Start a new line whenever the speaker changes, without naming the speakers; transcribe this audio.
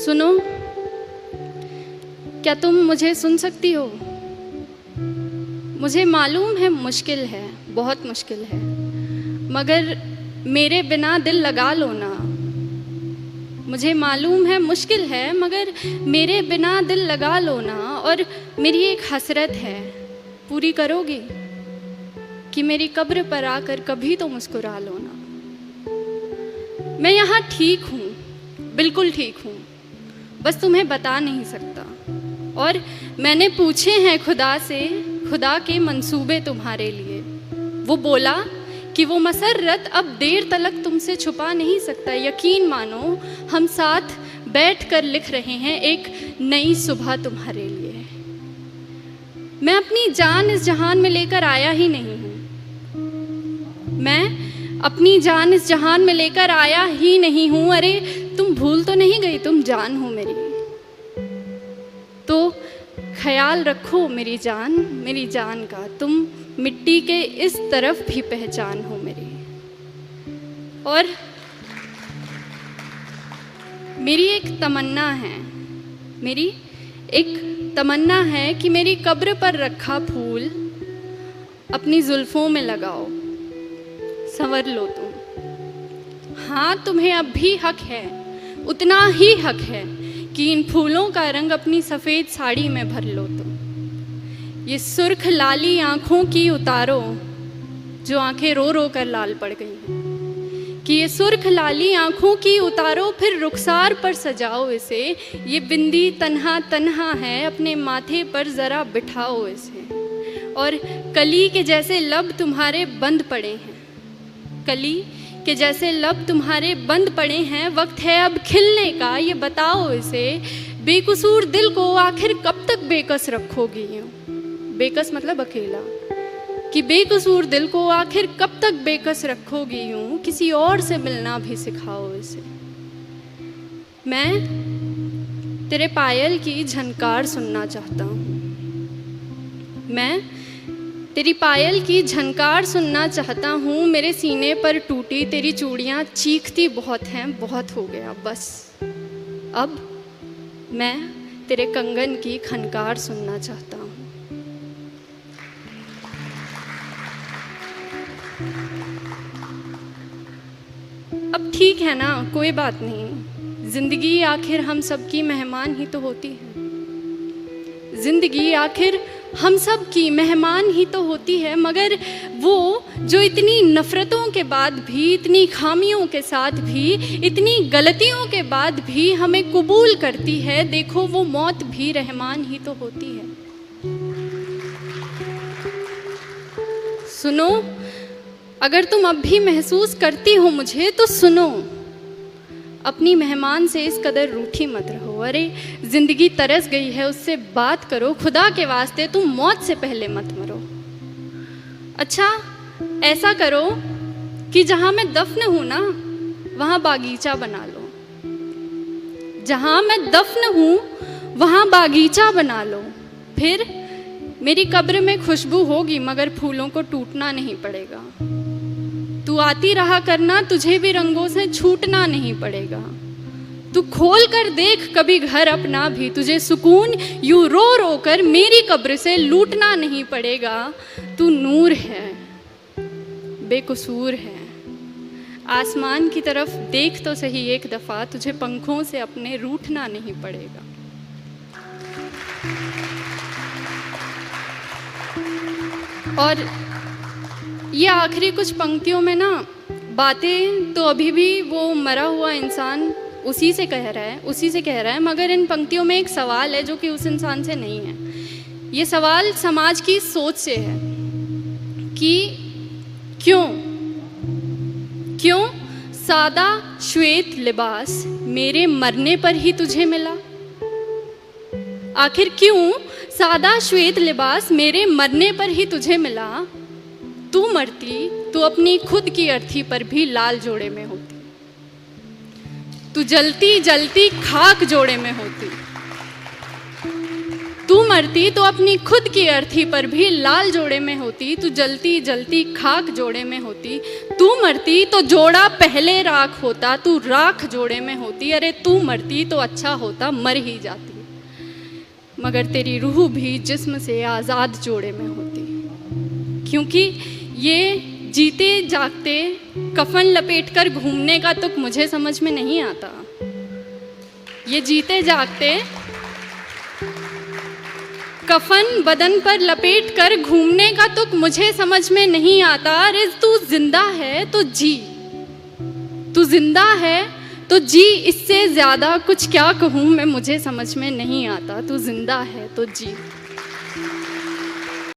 सुनो, क्या तुम मुझे सुन सकती हो? मुझे मालूम है मुश्किल है, बहुत मुश्किल है, मगर मेरे बिना दिल लगा लो ना। मुझे मालूम है मुश्किल है, मगर मेरे बिना दिल लगा लो ना। और मेरी एक हसरत है, पूरी करोगी कि मेरी कब्र पर आकर कभी तो मुस्कुरा लो ना। मैं यहाँ ठीक हूँ, बिल्कुल ठीक हूँ, बस तुम्हें बता नहीं सकता। और मैंने पूछे हैं खुदा से, खुदा के मंसूबे तुम्हारे लिए। वो बोला कि वो मसर्रत अब देर तलक तुमसे छुपा नहीं सकता। यकीन मानो, हम साथ बैठकर लिख रहे हैं एक नई सुबह तुम्हारे लिए। मैं अपनी जान इस जहान में लेकर आया ही नहीं हूँ। मैं अपनी जान इस जहान में लेकर आया ही नहीं हूँ। अरे तुम भूल तो नहीं गई, तुम जान हो मेरी। तो ख्याल रखो मेरी जान का। तुम मिट्टी के इस तरफ भी पहचान हो मेरी। और मेरी एक तमन्ना है कि मेरी कब्र पर रखा फूल अपनी जुल्फों में लगाओ, संवर लो तुम। हाँ, तुम्हें अब भी हक है, उतना ही हक है कि इन फूलों का रंग अपनी सफ़ेद साड़ी में भर लो तुम। ये सुर्ख लाली आँखों की उतारो, जो आँखें रो रो कर लाल पड़ गई हैं। कि ये सुर्ख लाली आँखों की उतारो, फिर रुखसार पर सजाओ इसे। ये बिंदी तन्हा तन्हा है, अपने माथे पर ज़रा बिठाओ इसे। और कली के जैसे लब तुम्हारे बंद पड़े हैं, कली के जैसे लब तुम्हारे बंद पड़े हैं। वक्त है अब खिलने का, ये बताओ इसे। बेकसूर दिल को आखिर कब तक बेकस रखोगी यूँ? बेकस मतलब अकेला। कि बेकसूर दिल को आखिर कब तक बेकस रखोगी यूँ? किसी और से मिलना भी सिखाओ इसे। मैं तेरे पायल की झनकार सुनना चाहता हूँ। मैं तेरी पायल की झनकार सुनना चाहता हूँ। मेरे सीने पर टूटी तेरी चूड़ियाँ चीखती बहुत हैं, बहुत हो गया बस। अब मैं तेरे कंगन की खनकार सुनना चाहता हूँ। अब ठीक है ना, कोई बात नहीं। जिंदगी आखिर हम सब की मेहमान ही तो होती है। जिंदगी आखिर हम सब की मेहमान ही तो होती है। मगर वो जो इतनी नफ़रतों के बाद भी, इतनी खामियों के साथ भी, इतनी गलतियों के बाद भी हमें कबूल करती है, देखो वो मौत भी रहमान ही तो होती है। सुनो, अगर तुम अब भी महसूस करती हो मुझे तो सुनो। अपनी मेहमान से इस कदर रूठी मत रहो। अरे ज़िंदगी तरस गई है, उससे बात करो। खुदा के वास्ते तुम मौत से पहले मत मरो। अच्छा ऐसा करो कि जहाँ मैं दफन हूँ ना, वहाँ बागीचा बना लो। जहाँ मैं दफन हूँ वहाँ बागीचा बना लो। फिर मेरी कब्र में खुशबू होगी, मगर फूलों को टूटना नहीं पड़ेगा। तू आती रहा करना, तुझे भी रंगों से छूटना नहीं पड़ेगा। तू खोल कर देख कभी घर अपना भी, तुझे सुकून यूं रो रो कर मेरी कब्र से लूटना नहीं पड़ेगा। तू नूर है, बेकसूर है। आसमान की तरफ देख तो सही एक दफ़ा, तुझे पंखों से अपने रूठना नहीं पड़ेगा। और ये आखिरी कुछ पंक्तियों में ना बातें तो अभी भी वो मरा हुआ इंसान उसी से कह रहा है, मगर इन पंक्तियों में एक सवाल है जो कि उस इंसान से नहीं है। ये सवाल समाज की सोच से है कि क्यों सादा श्वेत लिबास मेरे मरने पर ही तुझे मिला? आखिर क्यों सादा श्वेत लिबास मेरे मरने पर ही तुझे मिला? तू मरती तो अपनी खुद की अर्थी पर भी लाल जोड़े में होती। तू जलती जलती खाक जोड़े में होती। तू तू मरती तो अपनी खुद की अर्थी पर भी लाल जोड़े में होती, तू जलती जलती खाक जोड़े में होती। तू मरती तो जोड़ा पहले राख होता, तू राख जोड़े में होती। अरे तू मरती तो अच्छा होता, मर ही जाती, मगर तेरी रूह भी जिस्म से आज़ाद जोड़े में होती। क्योंकि ये जीते जागते कफन लपेटकर घूमने का तुक मुझे समझ में नहीं आता। ये जीते जागते कफन बदन पर लपेट कर घूमने का तुक मुझे समझ में नहीं आता। अरे तू जिंदा है तो जी, तू जिंदा है तो जी, इससे ज़्यादा कुछ क्या कहूँ मैं, मुझे समझ में नहीं आता। तू जिंदा है तो जी।